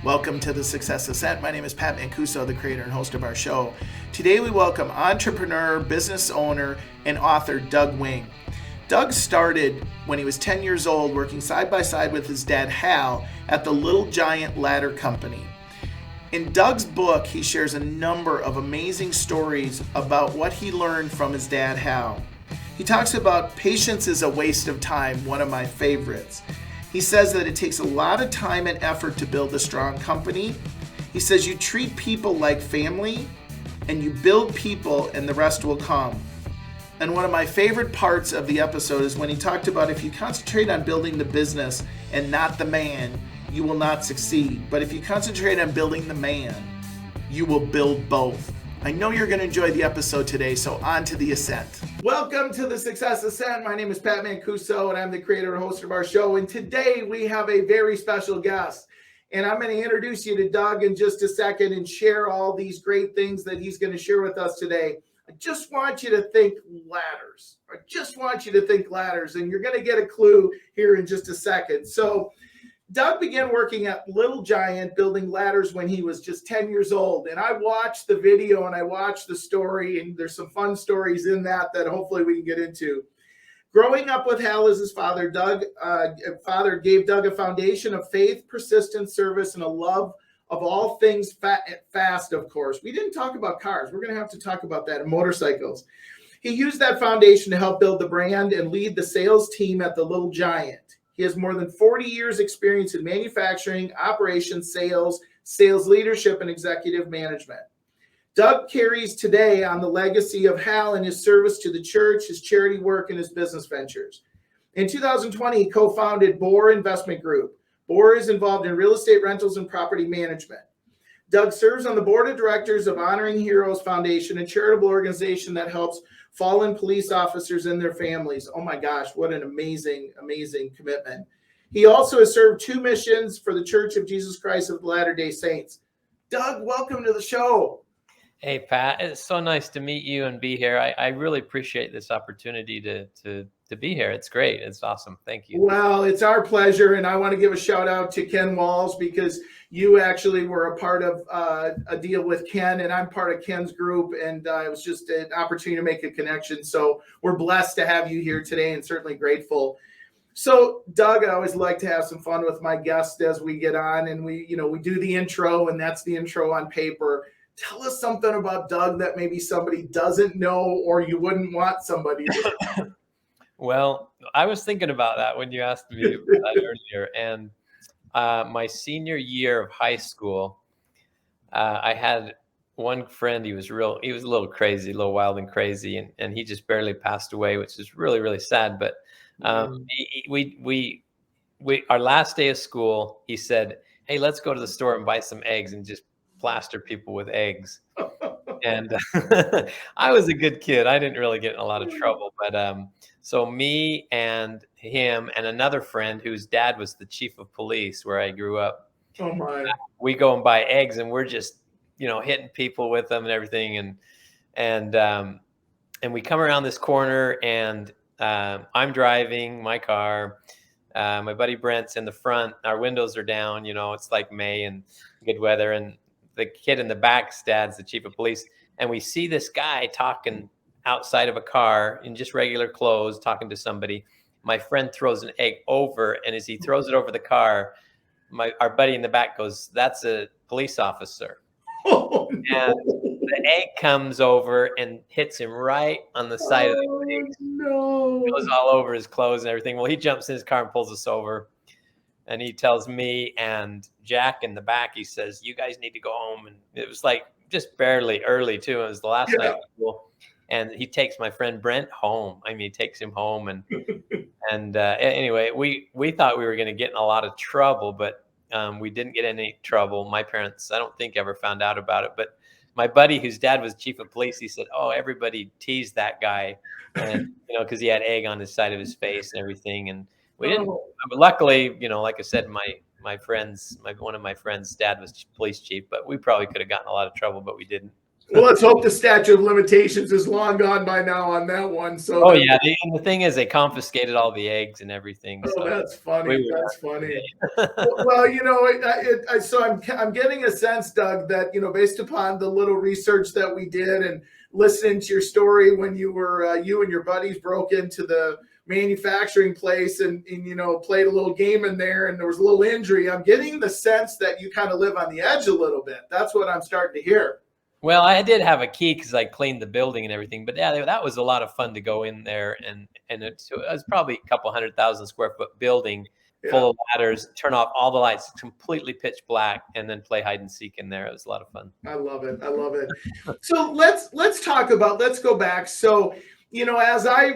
Welcome to the Success Ascent. My name is Pat Mancuso, the creator and host of our show. Today we welcome entrepreneur, business owner, and author Doug Wing. Doug started when he was 10 years old working side by side with his dad Hal at the Little Giant Ladder Company. In Doug's book, he shares a number of amazing stories about what he learned from his dad Hal. He talks about patience is a waste of time, one of my favorites. He says that it takes a lot of time and effort to build a strong company. He says you treat people like family and you build people and the rest will come. And one of my favorite parts of the episode is when he talked about if you concentrate on building the business and not the man, you will not succeed. But if you concentrate on building the man, you will build both. I know you're going to enjoy the episode today, so on to the ascent. Welcome to the Success Ascent. My name is Pat Mancuso, and I'm the creator and host of our show. And today we have a very special guest. And I'm going to introduce you to Doug in just a second and share all these great things that he's going to share with us today. I just want you to think ladders. And you're going to get a clue here in just a second. So Doug began working at Little Giant building ladders when he was just 10 years old. And I watched the video and I watched the story, and there's some fun stories in that hopefully we can get into. Growing up with Hal as his father, father gave Doug a foundation of faith, persistence, service, and a love of all things fast, of course. We didn't talk about cars. We're going to have to talk about that, and motorcycles. He used that foundation to help build the brand and lead the sales team at the Little Giant. He has more than 40 years experience in manufacturing, operations, sales leadership, and executive management. Doug carries today on the legacy of Hal and his service to the church, his charity work, and his business ventures. In 2020, he co-founded Bohr Investment Group. Bohr is involved in real estate rentals and property management. Doug serves on the board of directors of Honoring Heroes Foundation, a charitable organization that helps fallen police officers and their families. Oh my gosh, what an amazing, amazing commitment. He also has served 2 missions for the Church of Jesus Christ of Latter-day Saints. Doug, welcome to the show. Hey, Pat, it's so nice to meet you and be here. I really appreciate this opportunity to be here. It's great. It's awesome. Thank you. Well, it's our pleasure. And I want to give a shout out to Ken Walls, because you actually were a part of a deal with Ken, and I'm part of Ken's group. And it was just an opportunity to make a connection. So we're blessed to have you here today and certainly grateful. So, Doug, I always like to have some fun with my guests as we get on, and we do the intro, and that's the intro on paper. Tell us something about Doug that maybe somebody doesn't know or you wouldn't want somebody to know. Well, I was thinking about that when you asked me that earlier. And my senior year of high school, I had one friend. He was a little crazy, a little wild and crazy, and he just barely passed away, which is really, really sad. But our last day of school, he said, "Hey, let's go to the store and buy some eggs and just plaster people with eggs." And I was a good kid. I didn't really get in a lot of trouble. But so me and him and another friend whose dad was the chief of police where I grew up. Oh my! We go and buy eggs, and we're just hitting people with them and everything. And we come around this corner, and I'm driving my car. My buddy Brent's in the front. Our windows are down. It's like May and good weather, and the kid in the back's dad's the chief of police. And we see this guy talking outside of a car in just regular clothes, talking to somebody. My friend throws an egg over, and as he throws it over the car, our buddy in the back goes, "That's a police officer." Oh, no. And the egg comes over and hits him right on the side of the face. No. It goes all over his clothes and everything. Well, he jumps in his car and pulls us over. And he tells me and Jack in the back, he says, "You guys need to go home." And it was like just barely early too. It was the last night of school. And he takes my friend Brent home. I mean, he takes him home. And anyway, we thought we were going to get in a lot of trouble, but we didn't get any trouble. My parents, I don't think, ever found out about it. But my buddy, whose dad was chief of police, he said, "Oh, everybody teased that guy, and because he had egg on the side of his face and everything." And we didn't. But luckily, like I said, one of my friends' dad was police chief, but we probably could have gotten a lot of trouble, but we didn't. Well, let's hope the statute of limitations is long gone by now on that one. So Oh that, yeah, and the thing is, they confiscated all the eggs and everything. oh, So that's funny. we That's funny. were. Well, so I'm getting a sense, Doug, that based upon the little research that we did and listening to your story when you were you and your buddies broke into the manufacturing place and played a little game in there and there was a little injury. I'm getting the sense that you kind of live on the edge a little bit. That's what I'm starting to hear. Well, I did have a key because I cleaned the building and everything. But yeah, that was a lot of fun to go in there, and it was probably a couple 100,000 square foot building full of ladders, turn off all the lights, completely pitch black, and then play hide and seek in there. It was a lot of fun. I love it. I love it. So let's go back. So as I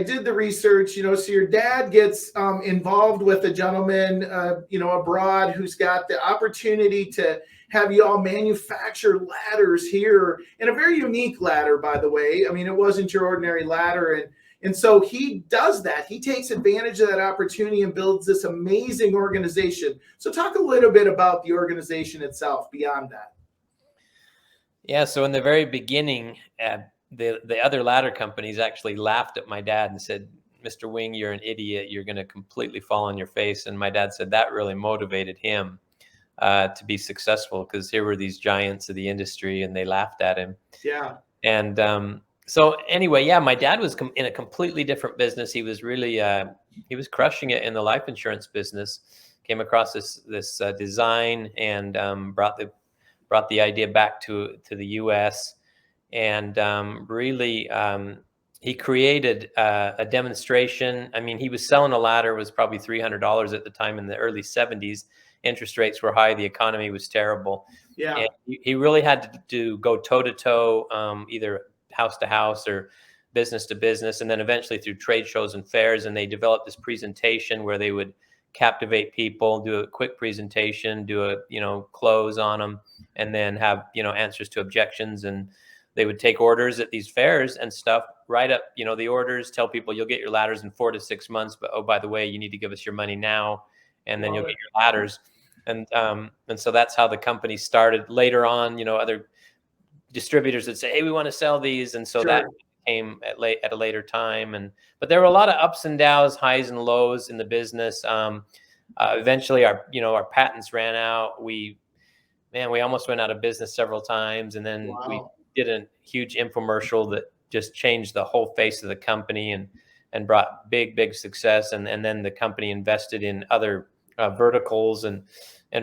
did the research, so your dad gets involved with a gentleman abroad who's got the opportunity to have you all manufacture ladders here, and a very unique ladder, by the way. I mean, it wasn't your ordinary ladder, and so he does that. He takes advantage of that opportunity and builds this amazing organization. So talk a little bit about the organization itself beyond that. Yeah, so in the very beginning, the other ladder companies actually laughed at my dad and said, "Mr. Wing, you're an idiot. You're going to completely fall on your face." And my dad said that really motivated him to be successful, because here were these giants of the industry and they laughed at him. Yeah. And so anyway, yeah, my dad was in a completely different business. He was really he was crushing it in the life insurance business. Came across this design and brought the idea back to the U.S. and really he created a demonstration. I mean, he was selling a ladder, was probably $300 at the time in the early 70s. Interest rates were high. The economy was terrible. Yeah. And he really had to go toe to toe, either house to house or business to business, and then eventually through trade shows and fairs. And they developed this presentation where they would captivate people, do a quick presentation, do a close on them, and then have answers to objections. And they would take orders at these fairs and stuff, write up the orders, tell people you'll get your ladders in 4 to 6 months, but oh, by the way, you need to give us your money now, and then you'll get your ladders. And so that's how the company started. Later on, other distributors would say, "Hey, we want to sell these," and so that came at a later time. But there were a lot of ups and downs, highs and lows in the business. Eventually, our patents ran out. We almost went out of business several times, and then we did a huge infomercial that just changed the whole face of the company and brought big success. And then the company invested in other verticals and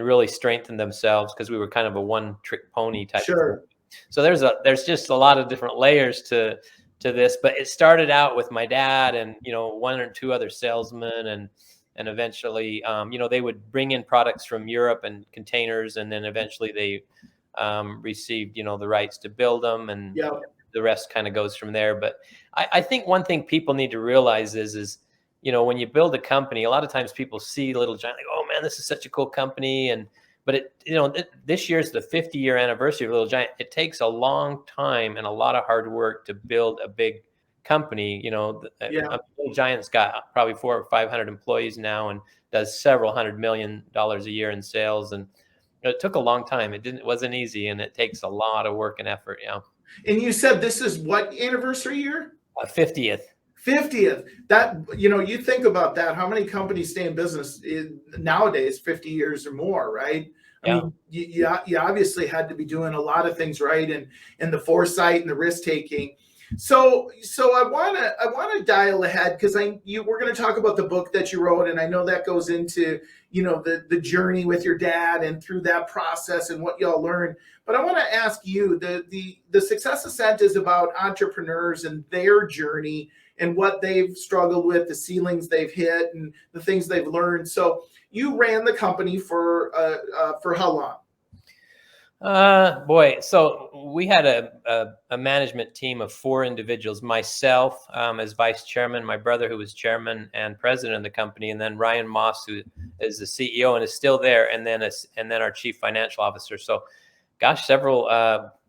really strengthened themselves, because we were kind of a one-trick pony type. Sure. So there's just a lot of different layers to this, but it started out with my dad and one or two other salesmen, and eventually they would bring in products from Europe and containers, and then eventually they received the rights to build them, and the rest kind of goes from there. But I think one thing people need to realize is when you build a company, a lot of times people see Little Giant like, oh man, this is such a cool company, but this year's the 50-year anniversary of Little Giant. It takes a long time and a lot of hard work to build a big company. Little Giant's got probably 400 or 500 employees now and does several $100 million a year in sales. And it took a long time. It wasn't easy, and it takes a lot of work and effort. Yeah. And you said this is what anniversary year? 50th. 50th. That, you think about that. How many companies stay in business nowadays, 50 years or more, right? I mean, you obviously had to be doing a lot of things right, and the foresight and the risk taking. So I want to dial ahead, because we're going to talk about the book that you wrote, and I know that goes into the journey with your dad and through that process and what y'all learned. But I want to ask you, the Success Ascent is about entrepreneurs and their journey and what they've struggled with, the ceilings they've hit, and the things they've learned. So you ran the company for how long? So we had a management team of 4 individuals, myself as vice chairman, my brother who was chairman and president of the company, and then Ryan Moss, who is the CEO and is still there, and then our chief financial officer. So gosh, several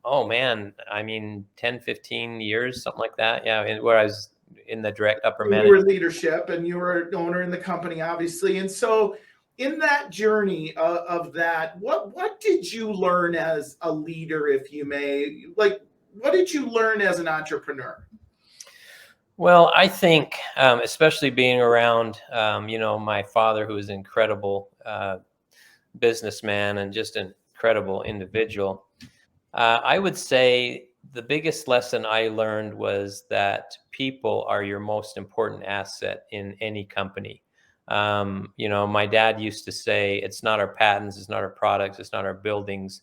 10, 15 years, something like that. Yeah, where I was in the direct upper management. You were leadership, and you were an owner in the company, obviously. And so in that journey of that, what did you learn as a leader, if you may? Like, what did you learn as an entrepreneur? Well, I think, especially being around, my father, who is an incredible businessman and just an incredible individual, I would say the biggest lesson I learned was that people are your most important asset in any company. My dad used to say, it's not our patents, it's not our products, it's not our buildings.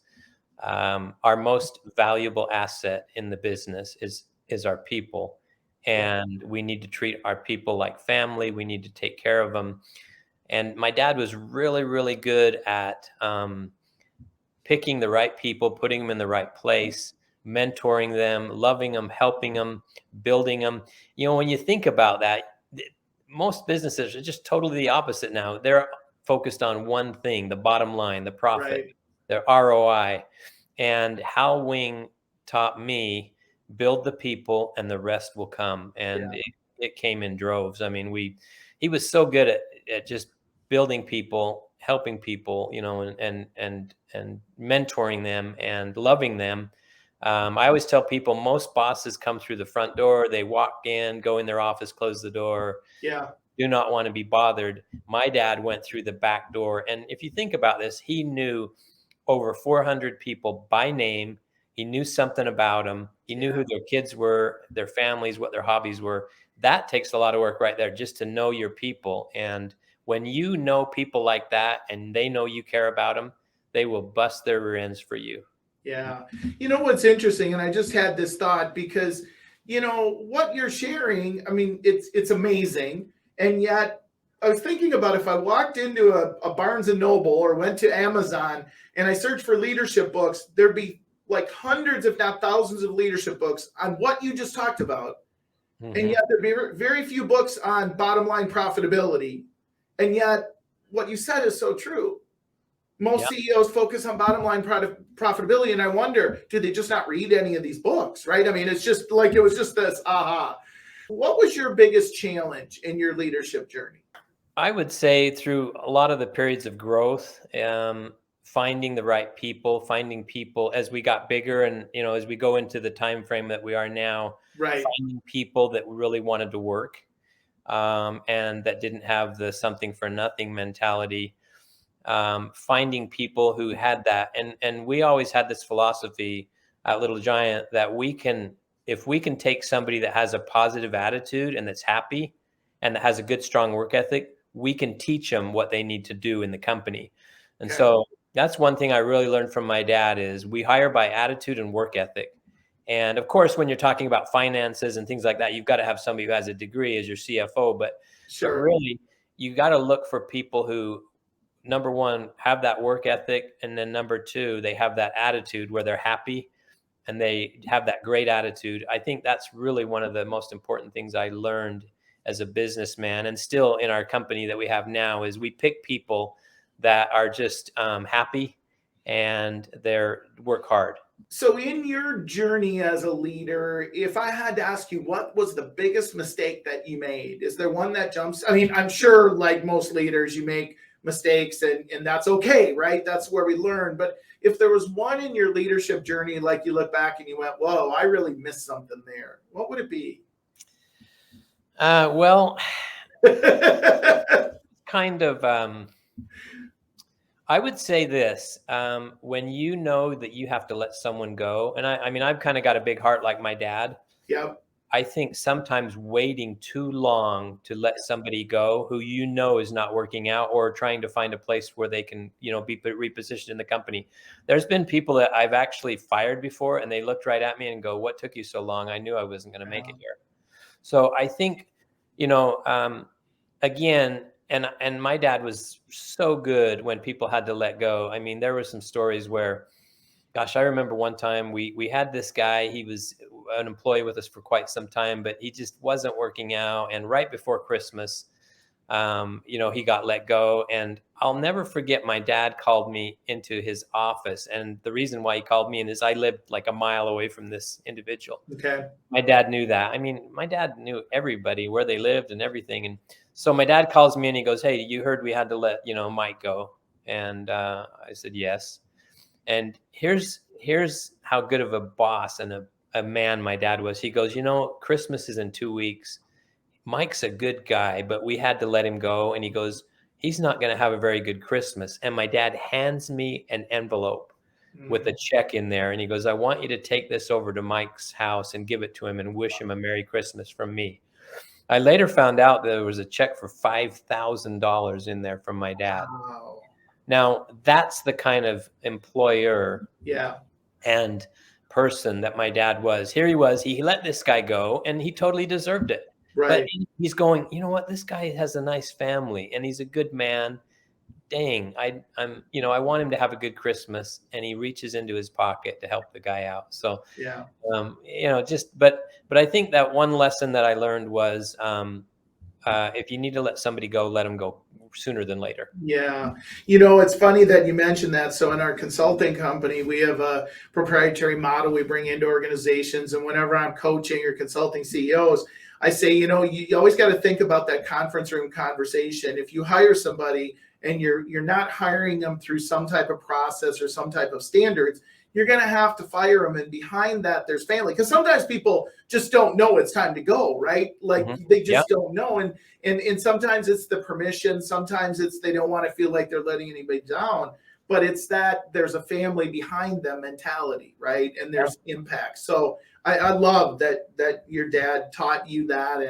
Our most valuable asset in the business is our people, Yeah. and we need to treat our people like family. We need to take care of them. And my dad was really, really good at picking the right people, putting them in the right place, mentoring them, loving them, helping them, building them. When you think about that, most businesses are just totally the opposite now. They're focused on one thing, the bottom line, the profit, Right. their ROI. And Hal Wing taught me, build the people and the rest will come. And Yeah. it came in droves. I mean, he was so good at just building people, helping people, and mentoring them and loving them. I always tell people, most bosses come through the front door, they walk in, go in their office, close the door, Yeah. do not want to be bothered. My dad went through the back door. And if you think about this, he knew over 400 people by name. He knew something about them. He knew who Yeah. their kids were, their families, what their hobbies were. That takes a lot of work right there, just to know your people. And when you know people like that and they know you care about them, they will bust their rear ends for you. Yeah. You know what's interesting, and I just had this thought because what you're sharing, I mean, it's amazing. And yet I was thinking about if I walked into a Barnes and Noble or went to Amazon and I searched for leadership books, there'd be like hundreds, if not thousands, of leadership books on what you just talked about. And Mm-hmm. yet there'd be very few books on bottom line profitability. And yet what you said is so true. Most Yeah. CEOs focus on bottom line profitability, and I wonder, do they just not read any of these books? Right? I mean, it's just like it was just this aha. What was your biggest challenge in your leadership journey? I would say through a lot of the periods of growth, finding the right people, finding people as we got bigger, and as we go into the time frame that we are now, Right. finding people that really wanted to work, and that didn't have the something for nothing mentality. Finding people who had that, and we always had this philosophy at Little Giant that if we can take somebody that has a positive attitude and that's happy and that has a good strong work ethic, we can teach them what they need to do in the company. And Okay. so that's one thing I really learned from my dad is we hire by attitude and work ethic. And of course, when you're talking about finances and things like that, you've got to have somebody who has a degree as your CFO, but Sure. really you got to look for people who, number one, have that work ethic, and then number two, they have that attitude where they're happy and they have that great attitude. I think that's really one of the most important things I learned as a businessman, and still in our company that we have now, is we pick people that are just happy and they're work hard. So, in your journey as a leader, if I had to ask you, what was the biggest mistake that you made? Is there one that jumps? I mean, I'm sure, like most leaders, you make mistakes and that's okay, right? That's where we learn. But if there was one in your leadership journey, like you look back and you went, whoa, I really missed something there, what would it be? Well, kind of. I would say this: when you know that you have to let someone go, and I mean, I've kind of got a big heart like my dad. Yep. I think sometimes waiting too long to let somebody go who is not working out, or trying to find a place where they can, be repositioned in the company. There's been people that I've actually fired before, and they looked right at me and go, "What took you so long? I knew I wasn't going to make it here." So I think, you know, um, again, and my dad was so good when people had to let go. I mean, there were some stories where, gosh, I remember one time we had this guy. He was an employee with us for quite some time, but he just wasn't working out. And right before Christmas, he got let go. And I'll never forget, my dad called me into his office. And the reason why he called me in is I lived like a mile away from this individual. Okay. My dad knew that. I mean, my dad knew everybody, where they lived and everything. And so my dad calls me and he goes, "Hey, you heard we had to let, Mike go?" And I said, "Yes." And here's how good of a boss and a man my dad was. He goes, "Christmas is in 2 weeks. Mike's a good guy, but we had to let him go." And he goes, "He's not going to have a very good Christmas." And my dad hands me an envelope with a check in there. And he goes, "I want you to take this over to Mike's house and give it to him and wish him a Merry Christmas from me." I later found out that there was a check for $5,000 in there from my dad. Wow. Now, that's the kind of employer Yeah. and person that my dad was. Here he was, he let this guy go and he totally deserved it. But Right. he's going, "You know what? This guy has a nice family and he's a good man. Dang, I want him to have a good Christmas." And he reaches into his pocket to help the guy out. So, Yeah. but I think that one lesson that I learned was, if you need to let somebody go, let them go sooner than later. Yeah. It's funny that you mentioned that. So in our consulting company, we have a proprietary model we bring into organizations. And whenever I'm coaching or consulting CEOs, I say, you always got to think about that conference room conversation. If you hire somebody and you're not hiring them through some type of process or some type of standards, you're going to have to fire them. And behind that, there's family. Because sometimes people just don't know it's time to go, right? Like they just don't know. And sometimes it's the permission. Sometimes it's they don't want to feel like they're letting anybody down. But it's that there's a family behind them mentality, right? And there's impact. So I love that your dad taught you that.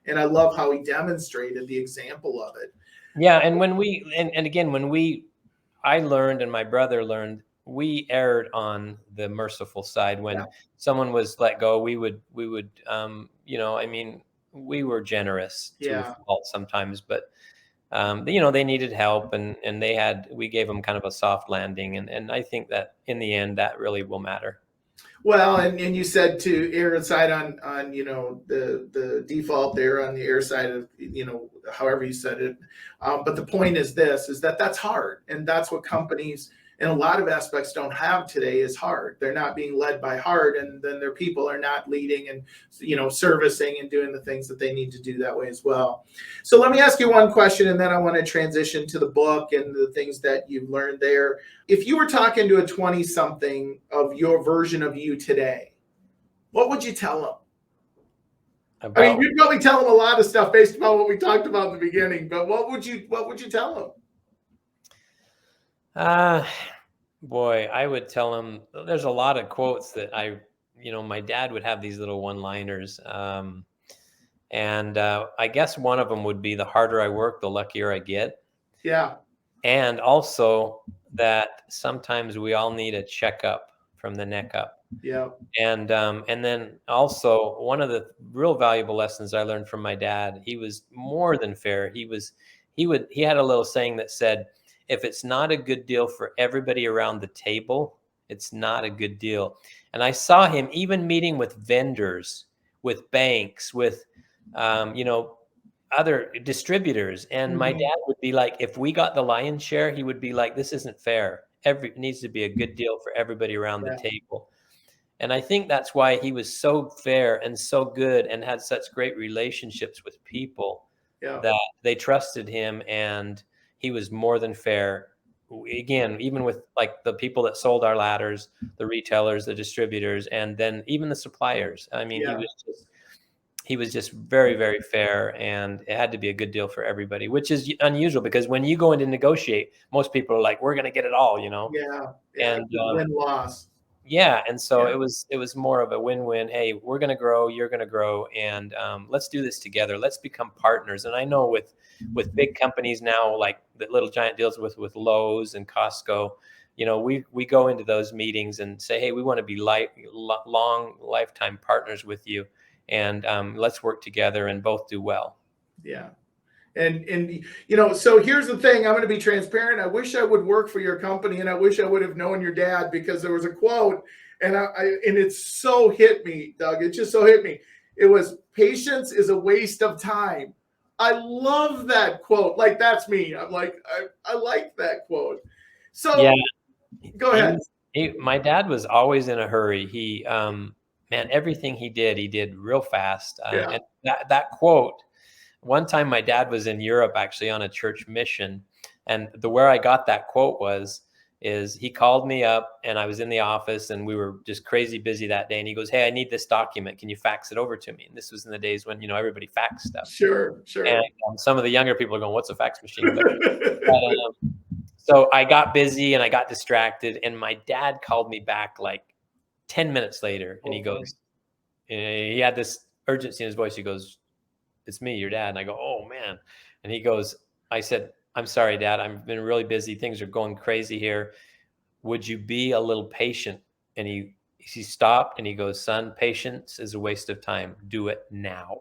And I love how he demonstrated the example of it. Yeah. And when I learned and my brother learned, we erred on the merciful side. When someone was let go, we would, we were generous to a fault sometimes, but they needed help and we gave them kind of a soft landing. And I think that in the end, that really will matter. Well, and you said to err inside on the default there on the air side of however you said it, but the point is that's hard, and that's what companies in a lot of aspects don't have today is heart. They're not being led by heart, and then their people are not leading and servicing and doing the things that they need to do that way as well. So let me ask you one question, and then I want to transition to the book and the things that you've learned there. If you were talking to a 20-something of your version of you today, what would you tell them? I mean, you'd probably tell them a lot of stuff based upon what we talked about in the beginning, but what would you tell them? Boy, I would tell him there's a lot of quotes that my dad would have these little one-liners. And I guess one of them would be, "The harder I work, the luckier I get." Yeah. And also that sometimes we all need a checkup from the neck up. Yeah. And then also one of the real valuable lessons I learned from my dad, he was more than fair. He had a little saying that said, "If it's not a good deal for everybody around the table, it's not a good deal." And I saw him even meeting with vendors, with banks, with, other distributors. And my dad would be like, if we got the lion's share, he would be like, "This isn't fair. It needs to be a good deal for everybody around the table." And I think that's why he was so fair and so good and had such great relationships with people that they trusted him, and he was more than fair. Again, even with like the people that sold our ladders, the retailers, the distributors, and then even the suppliers. I mean, he was just very, very fair, and it had to be a good deal for everybody, which is unusual because when you go in to negotiate, most people are like, "We're going to get it all," Yeah. And win-loss. Yeah. And so it was more of a win-win. Hey, we're going to grow, you're going to grow, and let's do this together. Let's become partners. And I know with big companies now, like the Little Giant deals with Lowe's and Costco, we go into those meetings and say, "Hey, we want to be long lifetime partners with you, and let's work together and both do well." Yeah. And so here's the thing. I'm going to be transparent. I wish I would work for your company, and I wish I would have known your dad, because there was a quote, and it so hit me, Doug. It just so hit me. It was, "Patience is a waste of time. I love that quote. Like, that's me. I'm like, I like that quote. Yeah, So go ahead. my dad was always in a hurry. Man, everything he did real fast. Yeah. And that quote, one time my dad was in Europe actually on a church mission, and where I got that quote is he called me up and I was in the office and we were just crazy busy that day. And he goes, "Hey, I need this document. Can you fax it over to me?" And this was in the days when, everybody faxed stuff. Sure, And sure. some of the younger people are going, "What's a fax machine?" So I got busy and I got distracted, and my dad called me back like 10 minutes later, and he goes, he had this urgency in his voice. He goes, "It's me, your dad." And I go, "Oh man." And he goes, I said, "I'm sorry, Dad. I've been really busy. Things are going crazy here. Would you be a little patient?" And he stopped and he goes, "Son, patience is a waste of time. Do it now."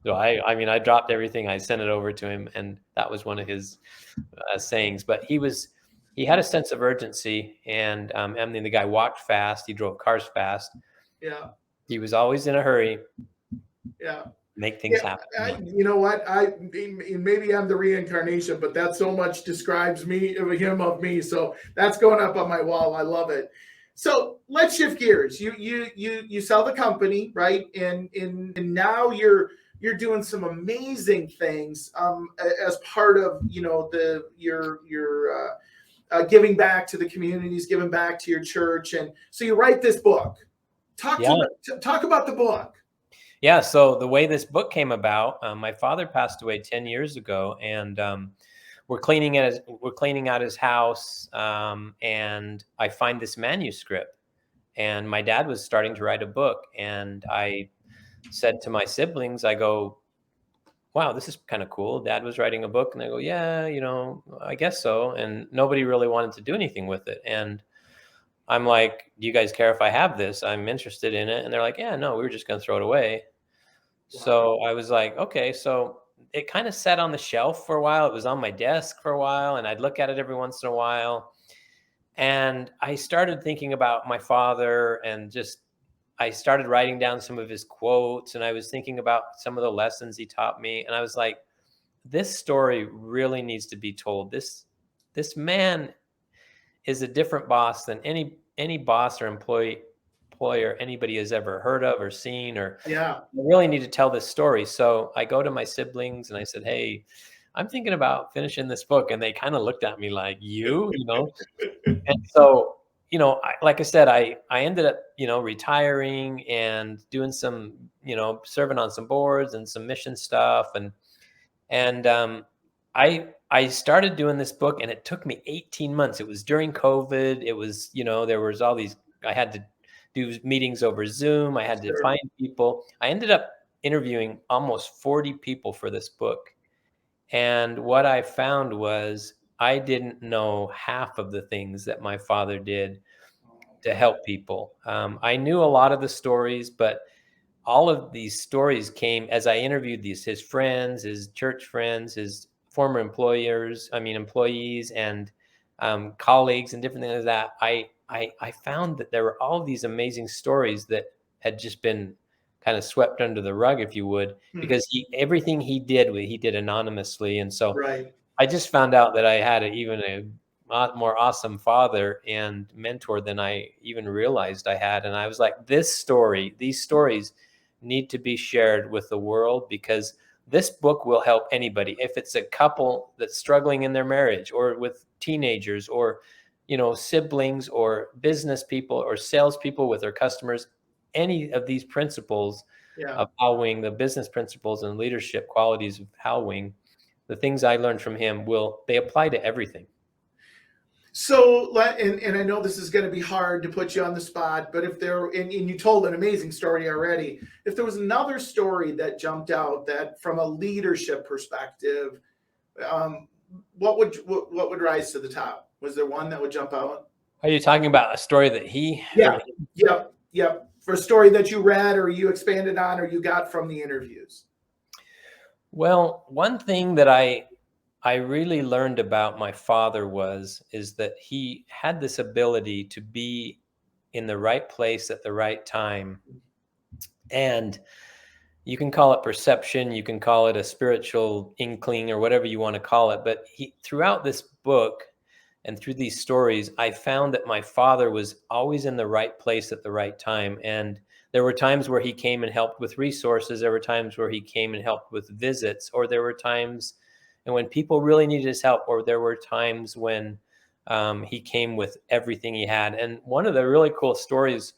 So I mean, I dropped everything. I sent it over to him, and that was one of his sayings. But he had a sense of urgency, and I mean, the guy walked fast. He drove cars fast. Yeah. He was always in a hurry. Yeah. Make things Yeah, happen. you know what? Maybe I'm the reincarnation, but that so much describes me, of me. So that's going up on my wall. I love it. So let's shift gears. You sell the company, right? And now you're doing some amazing things as part of your giving back to the communities, giving back to your church, and so you write this book. Yeah. Talk about the book. Yeah. So the way this book came about, my father passed away 10 years ago, and we're cleaning out his house, and I find this manuscript, and my dad was starting to write a book, and I said to my siblings, I go, "Wow, this is kind of cool. Dad was writing a book," and they go, "Yeah, I guess so." And nobody really wanted to do anything with it, and I'm like, "Do you guys care if I have this? I'm interested in it." And they're like, "Yeah, no, we were just going to throw it away." Wow. So I was like, okay. So it kind of sat on the shelf for a while. It was on my desk for a while, and I'd look at it every once in a while. And I started thinking about my father, and just I started writing down some of his quotes, and I was thinking about some of the lessons he taught me. And I was like, this story really needs to be told. This man is a different boss than any boss or employer anybody has ever heard of or seen, or Yeah. I really need to tell this story. So I go to my siblings and I said, "Hey, I'm thinking about finishing this book." And they kind of looked at me like, you know? And so, like I said, I ended up, retiring and doing some, serving on some boards and some mission stuff. And I started doing this book, and it took me 18 months. It was during COVID. It was, there was all these, I had to do meetings over Zoom. I had to Sure. find people. I ended up interviewing almost 40 people for this book. And what I found was I didn't know half of the things that my father did to help people. I knew a lot of the stories, but all of these stories came as I interviewed his friends, his church friends, his former employees, and colleagues, and different things like that. I found that there were all these amazing stories that had just been kind of swept under the rug, if you would, Hmm. because everything he did anonymously. And so Right. I just found out that I had even a lot more awesome father and mentor than I even realized I had. And I was like, these stories need to be shared with the world, because this book will help anybody. If it's a couple that's struggling in their marriage, or with teenagers, or, siblings, or business people, or salespeople with their customers, any of these principles Yeah. of Hal Wing, the business principles and leadership qualities of Hal Wing, the things I learned from him they apply to everything. So, and I know this is going to be hard to put you on the spot, but if there, and you told an amazing story already, if there was another story that jumped out that from a leadership perspective, um, what would rise to the top? Was there one that would jump out? Are you talking about a story that from Yeah. him? Yep. Yep. For a story that you read or you expanded on or you got from the interviews. Well, one thing that I really learned about my father is that he had this ability to be in the right place at the right time. And you can call it perception, you can call it a spiritual inkling or whatever you want to call it. But throughout this book and through these stories, I found that my father was always in the right place at the right time. And there were times where he came and helped with resources. There were times where he came and helped with visits, or there were times and when people really needed his help, or there were times when he came with everything he had. And one of the really cool stories,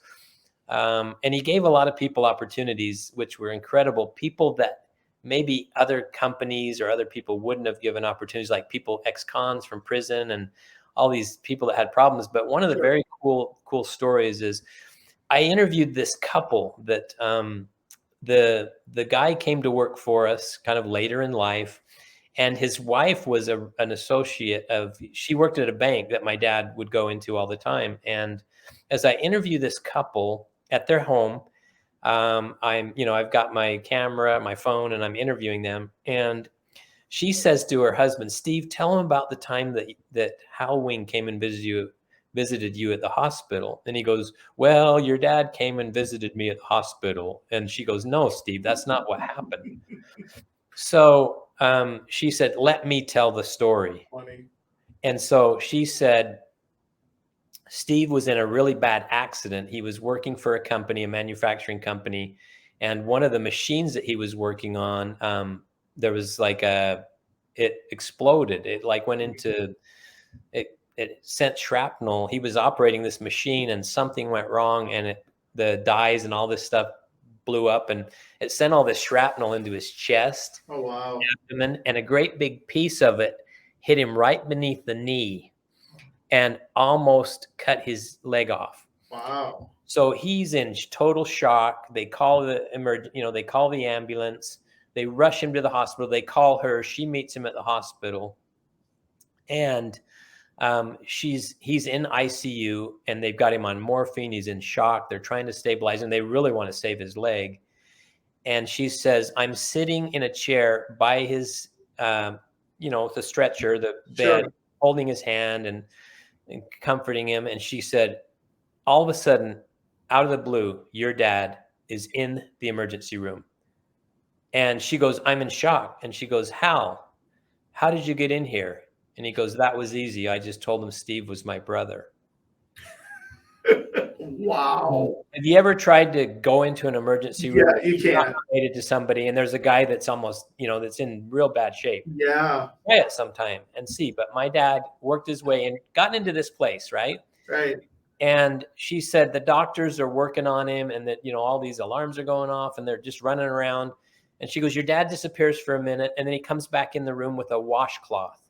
and he gave a lot of people opportunities, which were incredible. People that maybe other companies or other people wouldn't have given opportunities, like people, ex-cons from prison and all these people that had problems. But one of the very cool stories is I interviewed this couple that the guy came to work for us kind of later in life. And his wife was an associate she worked at a bank that my dad would go into all the time. And as I interview this couple at their home, I've got my camera, my phone, and I'm interviewing them. And she says to her husband, Steve, tell him about the time that Hal Wing came and visited you at the hospital. And he goes, well, your dad came and visited me at the hospital. And she goes, no, Steve, that's not what happened. So she said, let me tell the story. Funny. And so she said, Steve was in a really bad accident. He was working for a company, a manufacturing company. And one of the machines that he was working on, there was like it exploded. It like went into, it sent shrapnel. He was operating this machine and something went wrong, and the dies and all this stuff blew up, and it sent all this shrapnel into his chest. Oh, wow. Abdomen, and a great big piece of it hit him right beneath the knee and almost cut his leg off. Wow. So he's in total shock. They call they call the ambulance. They rush him to the hospital. They call her. She meets him at the hospital. And he's in ICU, and they've got him on morphine. He's in shock. They're trying to stabilize him. They really want to save his leg. And she says, I'm sitting in a chair by his, the stretcher, the bed, Sure. holding his hand and comforting him. And she said, all of a sudden, out of the blue, your dad is in the emergency room. And she goes, I'm in shock. And she goes, Hal, how did you get in here? And he goes, that was easy. I just told him Steve was my brother. Wow. Have you ever tried to go into an emergency room? Yeah, you can. Related to somebody, and there's a guy that's almost, that's in real bad shape. Yeah. Try it sometime and see. But my dad worked his way and gotten into this place, right? Right. And she said the doctors are working on him, and that, all these alarms are going off, and they're just running around. And she goes, your dad disappears for a minute, and then he comes back in the room with a washcloth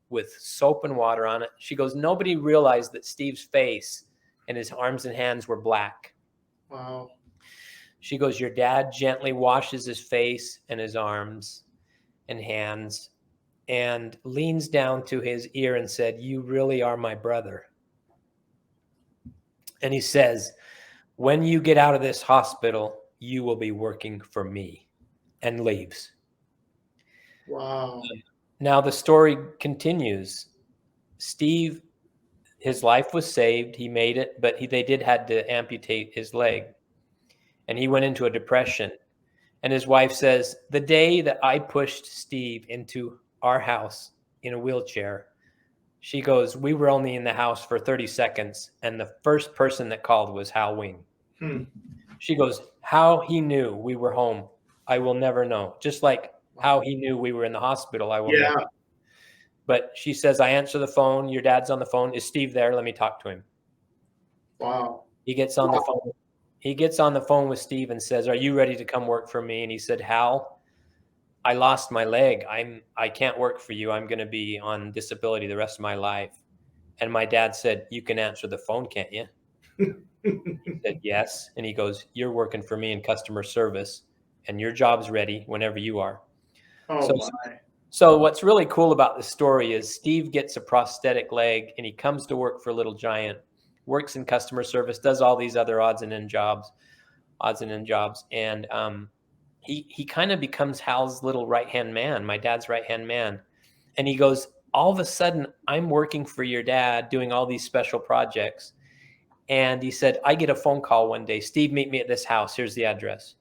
with soap and water on it. She goes, nobody realized that Steve's face and his arms and hands were black. Wow. She goes, your dad gently washes his face and his arms and hands and leans down to his ear and said, you really are my brother. And he says, when you get out of this hospital, you will be working for me, and leaves. Wow. Now the story continues. Steve, his life was saved. He made it, but they had to amputate his leg. And he went into a depression. And his wife says, the day that I pushed Steve into our house in a wheelchair, she goes, we were only in the house for 30 seconds. And the first person that called was Hal Wing. She goes, how he knew we were home, I will never know. Just like how he knew we were in the hospital, I will never know. But she says, I answer the phone. Your dad's on the phone. Is Steve there? Let me talk to him. Wow. He gets on the phone. He gets on the phone with Steve and says, are you ready to come work for me? And he said, Hal, I lost my leg. I can't work for you. I'm going to be on disability the rest of my life. And my dad said, you can answer the phone, can't you? He said, yes. And he goes, you're working for me in customer service, and your job's ready whenever you are. So what's really cool about this story is Steve gets a prosthetic leg, and he comes to work for Little Giant, works in customer service, does all these other odds and end jobs. And he kind of becomes Hal's little right-hand man, my dad's right-hand man. And he goes, all of a sudden, I'm working for your dad doing all these special projects. And he said, I get a phone call one day, Steve, meet me at this house. Here's the address.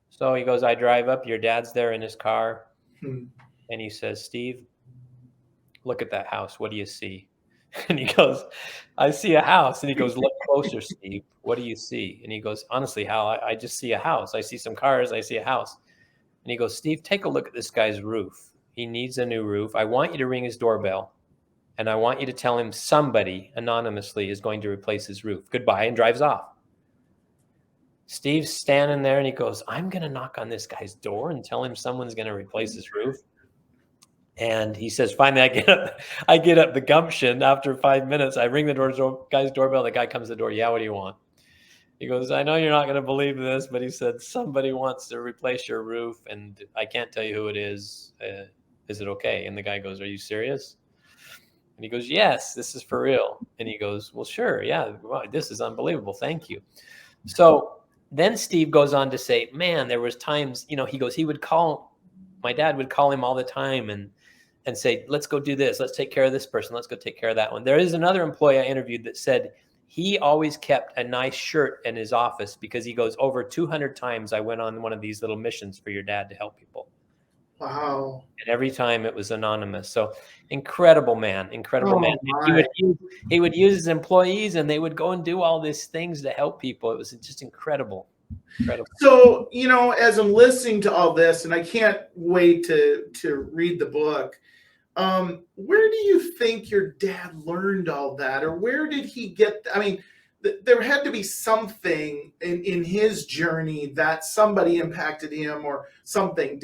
So he goes, I drive up, your dad's there in his car. Hmm. And he says, Steve, look at that house. What do you see? And he goes, I see a house. And he goes, look closer, Steve. What do you see? And he goes, honestly, Hal, I just see a house. I see some cars. I see a house. And he goes, Steve, take a look at this guy's roof. He needs a new roof. I want you to ring his doorbell. And I want you to tell him somebody anonymously is going to replace his roof. Goodbye, and drives off. Steve's standing there and he goes, I'm going to knock on this guy's door and tell him someone's going to replace his roof. And he says, finally, I get up the gumption after 5 minutes. I ring the guy's doorbell. The guy comes to the door. Yeah, what do you want? He goes, I know you're not going to believe this, but he said, somebody wants to replace your roof and I can't tell you who it is. Is it okay? And the guy goes, are you serious? And he goes, yes, this is for real. And he goes, well, sure. Yeah, wow, this is unbelievable. Thank you. So then Steve goes on to say, man, there was times, he goes, my dad would call him all the time and say, let's go do this. Let's take care of this person. Let's go take care of that one. There is another employee I interviewed that said he always kept a nice shirt in his office because he goes, over 200 times I went on one of these little missions for your dad to help people. Wow. And every time it was anonymous. So incredible man. He would use his employees and they would go and do all these things to help people. It was just incredible. So, as I'm listening to all this, and I can't wait to read the book, where do you think your dad learned all that? Or where did he get, there had to be something in his journey that somebody impacted him or something.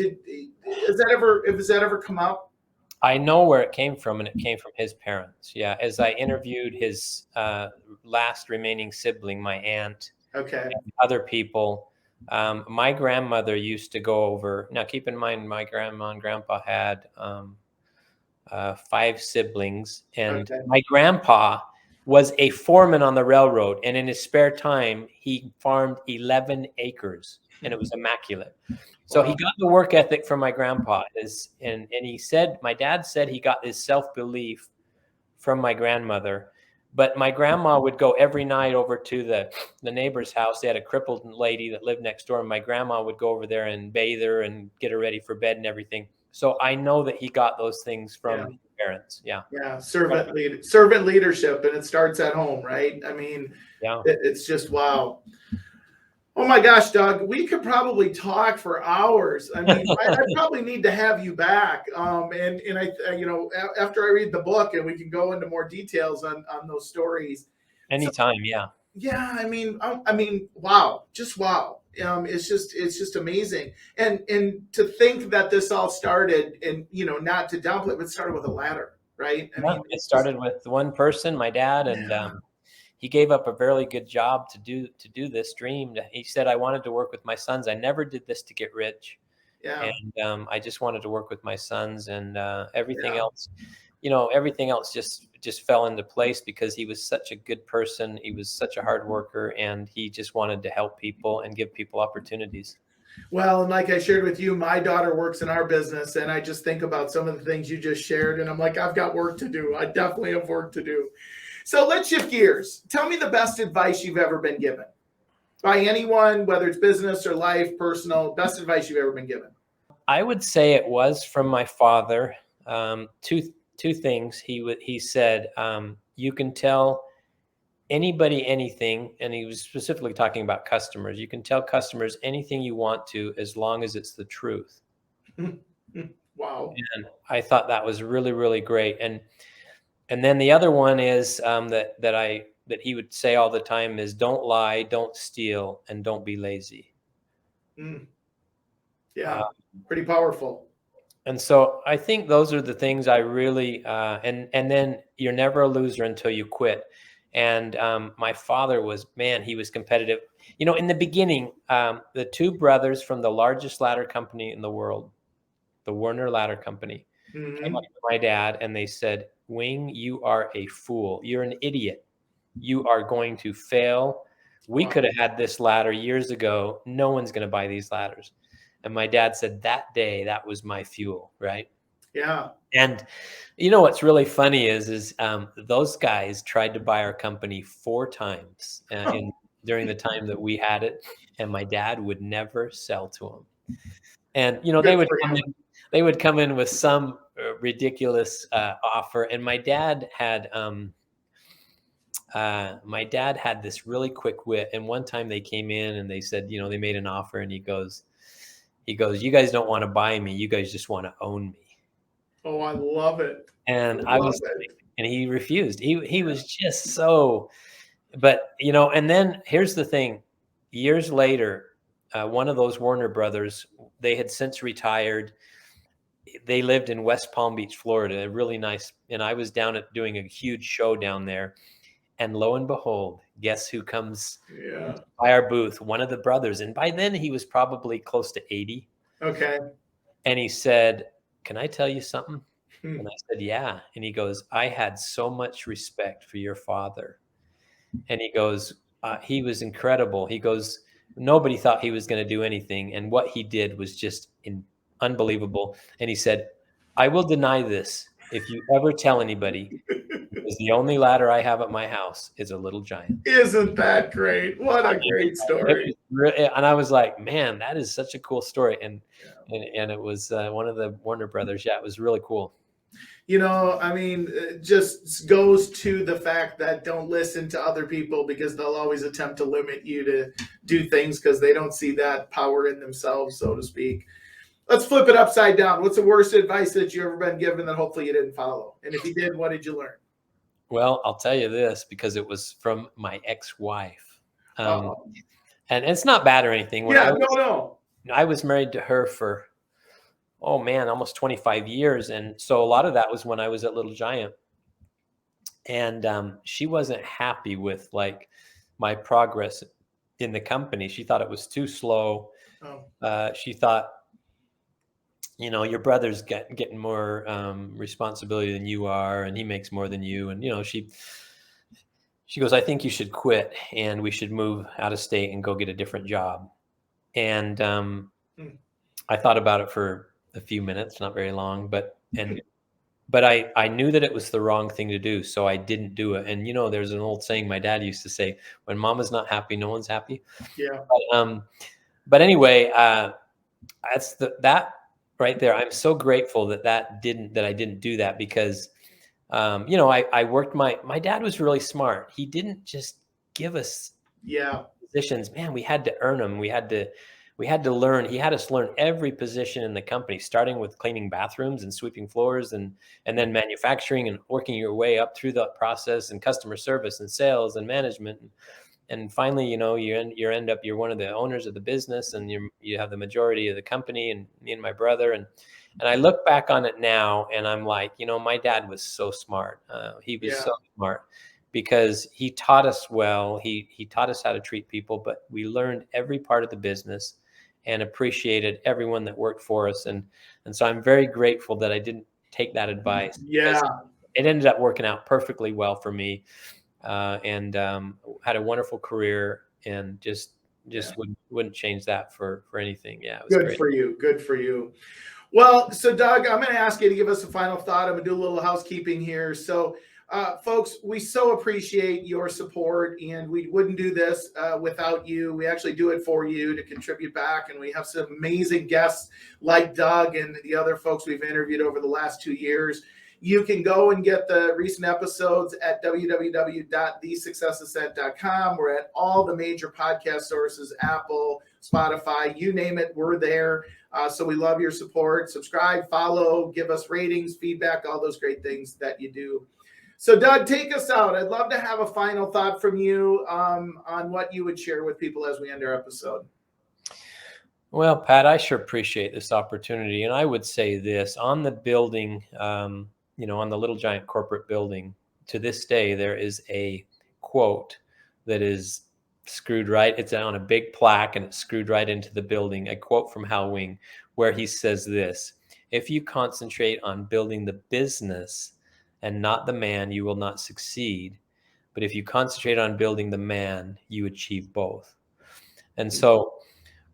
Has that ever come up? I know where it came from, and it came from his parents. Yeah, as I interviewed his last remaining sibling, my aunt, okay, and other people, my grandmother used to go over. Now, keep in mind, my grandma and grandpa had 5 siblings, and my grandpa was a foreman on the railroad, and in his spare time, he farmed 11 acres, and it was immaculate. So he got the work ethic from my grandpa, and he said, my dad said he got his self-belief from my grandmother, but my grandma would go every night over to the neighbor's house. They had a crippled lady that lived next door, and my grandma would go over there and bathe her and get her ready for bed and everything. So I know that he got those things from his parents. Yeah. Yeah. Servant leadership. And it starts at home, right? It's just, wow. Oh my gosh, Doug, we could probably talk for hours. I probably need to have you back. And I, after I read the book and we can go into more details on those stories. Anytime. Yeah. Yeah. Wow. Just wow. It's just amazing. And to think that this all started, and, not to downplay, but it started with a ladder, right? It started with one person, my dad, and he gave up a very good job to do this dream. He said, I wanted to work with my sons. I never did this to get rich. Yeah. And I just wanted to work with my sons, and everything else, everything else just fell into place because he was such a good person. He was such a hard worker, and he just wanted to help people and give people opportunities. Well, and like I shared with you, my daughter works in our business, and I just think about some of the things you just shared, and I'm like, I've got work to do. I definitely have work to do. So let's shift gears. Tell me the best advice you've ever been given by anyone, whether it's business or life, personal, best advice you've ever been given. I would say it was from my father. Two things. He said, you can tell anybody anything, and he was specifically talking about customers. You can tell customers anything you want to, as long as it's the truth. Wow. And I thought that was really, really great. And then the other one is that he would say all the time is, don't lie, don't steal, and don't be lazy. Yeah, pretty powerful. And so I think those are the things I really, and then you're never a loser until you quit. And my father was, he was competitive. In the beginning, the 2 brothers from the largest ladder company in the world, the Werner Ladder Company, came up to my dad and they said, Wing, you are a fool. You're an idiot. You are going to fail. We could have had this ladder years ago. No one's going to buy these ladders. And my dad said that day, that was my fuel, right? Yeah. And what's really funny is those guys tried to buy our company 4 times during the time that we had it, and my dad would never sell to them. And they Good would for come him. in. They would come in with some ridiculous offer, and my dad had this really quick wit. And one time they came in and they said, they made an offer, and he goes, "You guys don't want to buy me. You guys just want to own me." Oh, I love it. And I love it. and he refused. He was just so. But and then here's the thing: years later, one of those Warner brothers, they had since retired. They lived in West Palm Beach, Florida, really nice. And I was down at doing a huge show down there. And lo and behold, guess who comes by our booth? One of the brothers. And by then he was probably close to 80. Okay. And he said, "Can I tell you something?" And I said, "Yeah." And he goes, "I had so much respect for your father." And he goes, "He was incredible." He goes, "Nobody thought he was going to do anything. And what he did was just unbelievable." And he said, "I will deny this if you ever tell anybody, because the only ladder I have at my house is a Little Giant." Isn't that great? What a great story. And I was like, man, that is such a cool story. And it was one of the Warner brothers. Yeah, it was really cool. I mean, it just goes to the fact that don't listen to other people, because they'll always attempt to limit you to do things because they don't see that power in themselves, so to speak. Let's flip it upside down. What's the worst advice that you've ever been given that hopefully you didn't follow? And if you did, what did you learn? Well, I'll tell you this, because it was from my ex-wife. And it's not bad or anything. No. I was married to her for, oh man, almost 25 years. And so a lot of that was when I was at Little Giant. And she wasn't happy with like my progress in the company. She thought it was too slow. She thought, your brother's getting more responsibility than you are, and he makes more than you. And, she goes, "I think you should quit, and we should move out of state and go get a different job." And I thought about it for a few minutes, not very long, but I knew that it was the wrong thing to do, so I didn't do it. And there's an old saying my dad used to say: "When mama's not happy, no one's happy." Yeah. But anyway, that's that right there. I'm so grateful that I didn't do that, because I worked. My dad was really smart. He didn't just give us positions. Man, we had to earn them. We had to learn. He had us learn every position in the company, starting with cleaning bathrooms and sweeping floors, and then manufacturing, and working your way up through the process, and customer service and sales and management. And finally, you're one of the owners of the business, and you have the majority of the company, and me and my brother. And I look back on it now, and I'm like, my dad was so smart. He was so smart, because he taught us well. He taught us how to treat people, but we learned every part of the business and appreciated everyone that worked for us. And so I'm very grateful that I didn't take that advice. Yeah. It ended up working out perfectly well for me. And had a wonderful career, and just wouldn't change that for anything. Yeah, it was Good great. for you. Good for you. Well, so Doug, I'm going to ask you to give us a final thought. I'm going to do a little housekeeping here. So, folks, we so appreciate your support, and we wouldn't do this without you. We actually do it for you to contribute back, and we have some amazing guests like Doug and the other folks we've interviewed over the last 2 years. You can go and get the recent episodes at www.thesuccessascent.com. We're at all the major podcast sources, Apple, Spotify, you name it, we're there. So we love your support. Subscribe, follow, give us ratings, feedback, all those great things that you do. So, Doug, take us out. I'd love to have a final thought from you on what you would share with people as we end our episode. Well, Pat, I sure appreciate this opportunity. And I would say this on the building, on the Little Giant corporate building, to this day, there is a quote that is screwed right. It's on a big plaque, and it's screwed right into the building. A quote from Hal Wing, where he says this: "If you concentrate on building the business and not the man, you will not succeed. But if you concentrate on building the man, you achieve both." And so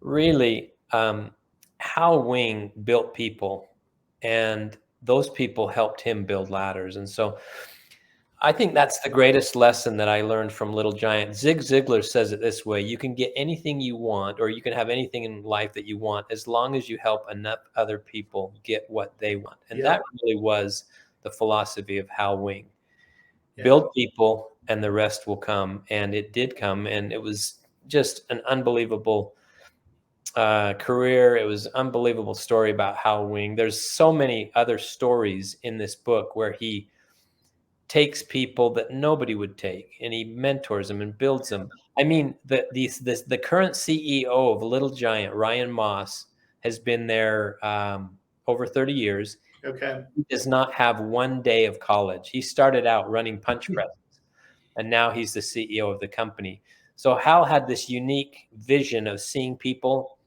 really, Hal Wing built people, and those people helped him build ladders. And so I think that's the greatest lesson that I learned from Little Giant. Zig Ziglar says it this way: you can get anything you want, or you can have anything in life that you want, as long as you help enough other people get what they want. And Yeah. that really was the philosophy of Hal Wing. Yeah. Build people and the rest will come. And it did come. And it was just an unbelievable career. It was an unbelievable story about Hal Wing. There's so many other stories in this book where he takes people that nobody would take, and he mentors them and builds them. I mean, the current CEO of Little Giant, Ryan Moss, has been there over 30 years. Okay. He does not have one day of college. He started out running punch presses, and now he's the CEO of the company. So Hal had this unique vision of seeing people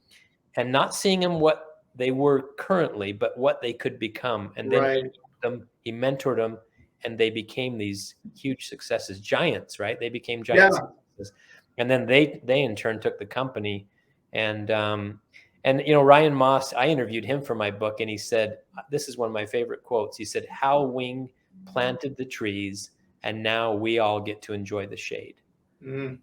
and not seeing them what they were currently, but what they could become. And then Right. he mentored them, and they became these huge successes, giants, right? They became Yeah. giant successes. And then they in turn took the company. And you know, Ryan Moss, I interviewed him for my book, and he said, this is one of my favorite quotes. He said, Hal Wing planted the trees, and now we all get to enjoy the shade. Mm.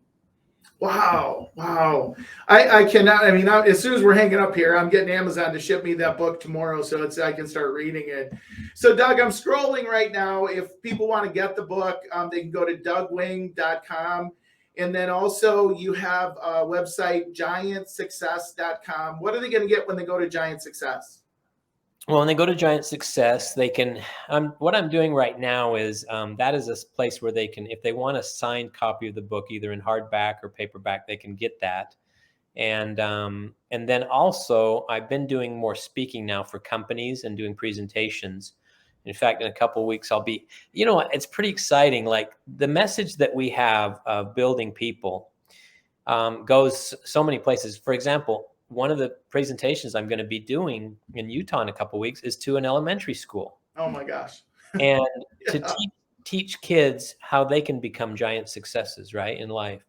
Wow. Wow. I cannot, I mean, as soon as we're hanging up here, I'm getting Amazon to ship me that book tomorrow, so I can start reading it. So Doug, I'm scrolling right now. If people want to get the book, they can go to dougwing.com. And then also you have a website, giantsuccess.com. What are they going to get when they go to Giant Success? Well, when they go to Giant Success, they can. What I'm doing right now is that is a place where they can, if they want a signed copy of the book, either in hardback or paperback, they can get that. And then also, I've been doing more speaking now for companies and doing presentations. In fact, in a couple of weeks, I'll be. You know, it's pretty exciting. Like the message that we have of building people goes so many places. For example, one of the presentations I'm going to be doing in Utah in a couple of weeks is to an elementary school. Oh my gosh. And Yeah. to teach kids how they can become giant successes, right, in life.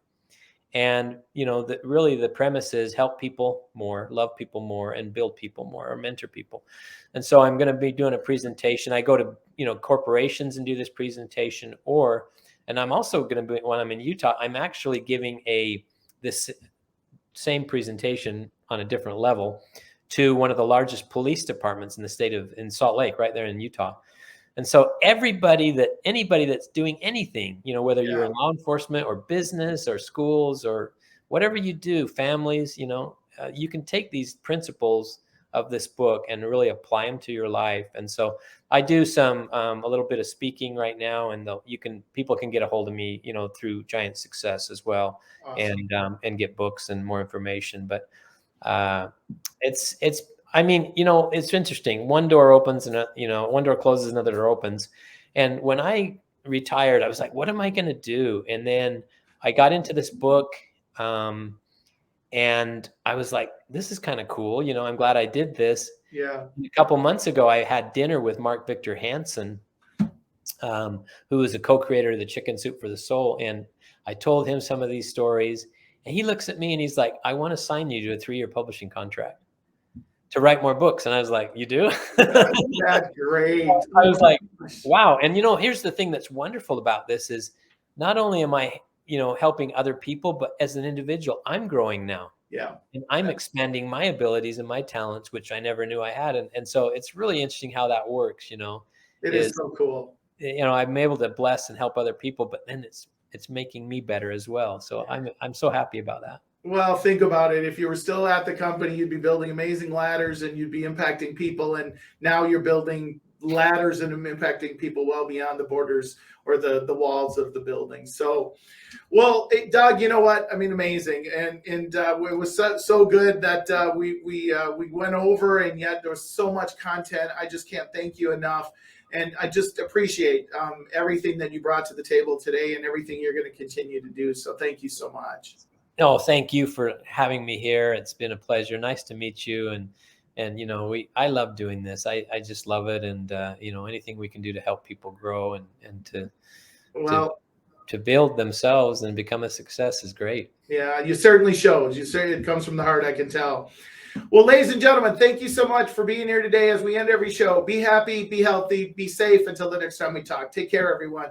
And, you know, that really the premise is help people more, love people more, and build people more, or mentor people. And so I'm going to be doing a presentation. I go to, you know, corporations and do this presentation, and I'm also going to be, when I'm in Utah, I'm actually giving this same presentation on a different level to one of the largest police departments in the state in Salt Lake, right there in Utah. And so anybody that's doing anything, you know, whether you're in law enforcement or business or schools or whatever you do, families, you know, you can take these principles of this book and really apply them to your life. And so I do a little bit of speaking right now, and people can get a hold of me, you know, through Giant Success as well. Awesome. And get books and more information. But it's I mean, you know, it's interesting. One door opens and one door closes, another door opens. And when I retired, I was like, what am I going to do? And then I got into this book, and I was like, this is kind of cool. You know, I'm glad I did this. Yeah. A couple months ago, I had dinner with Mark Victor Hansen, who is a co-creator of the Chicken Soup for the Soul. And I told him some of these stories, and he looks at me and he's like, I want to sign you to a 3-year publishing contract to write more books. And I was like, you do? That's great. I was like, wow. And, you know, here's the thing that's wonderful about this is not only am I, you know, helping other people, but as an individual, I'm growing now. Yeah. And I'm expanding my abilities and my talents, which I never knew I had. And so it's really interesting how that works, you know. It is so cool. You know, I'm able to bless and help other people, but then it's making me better as well. So I'm so happy about that. Well, think about it. If you were still at the company, you'd be building amazing ladders and you'd be impacting people. And now you're building ladders and impacting people well beyond the borders or the walls of the building. So, well, Doug, you know what? I mean, amazing. And it was so good that we went over, and yet there was so much content. I just can't thank you enough. And I just appreciate everything that you brought to the table today and everything you're going to continue to do. So thank you so much. No, thank you for having me here. It's been a pleasure. Nice to meet you. And you know, I love doing this. I just love it. And you know, anything we can do to help people grow and to build themselves and become a success is great. Yeah, you certainly showed. You say it comes from the heart, I can tell. Well, ladies and gentlemen, thank you so much for being here today. As we end every show, be happy, be healthy, be safe until the next time we talk. Take care, everyone.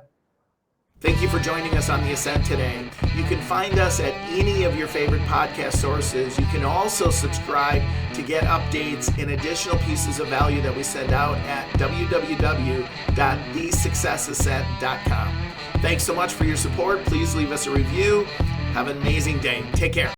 Thank you for joining us on The Ascent today. You can find us at any of your favorite podcast sources. You can also subscribe to get updates and additional pieces of value that we send out at www.thesuccessascent.com. Thanks so much for your support. Please leave us a review. Have an amazing day. Take care.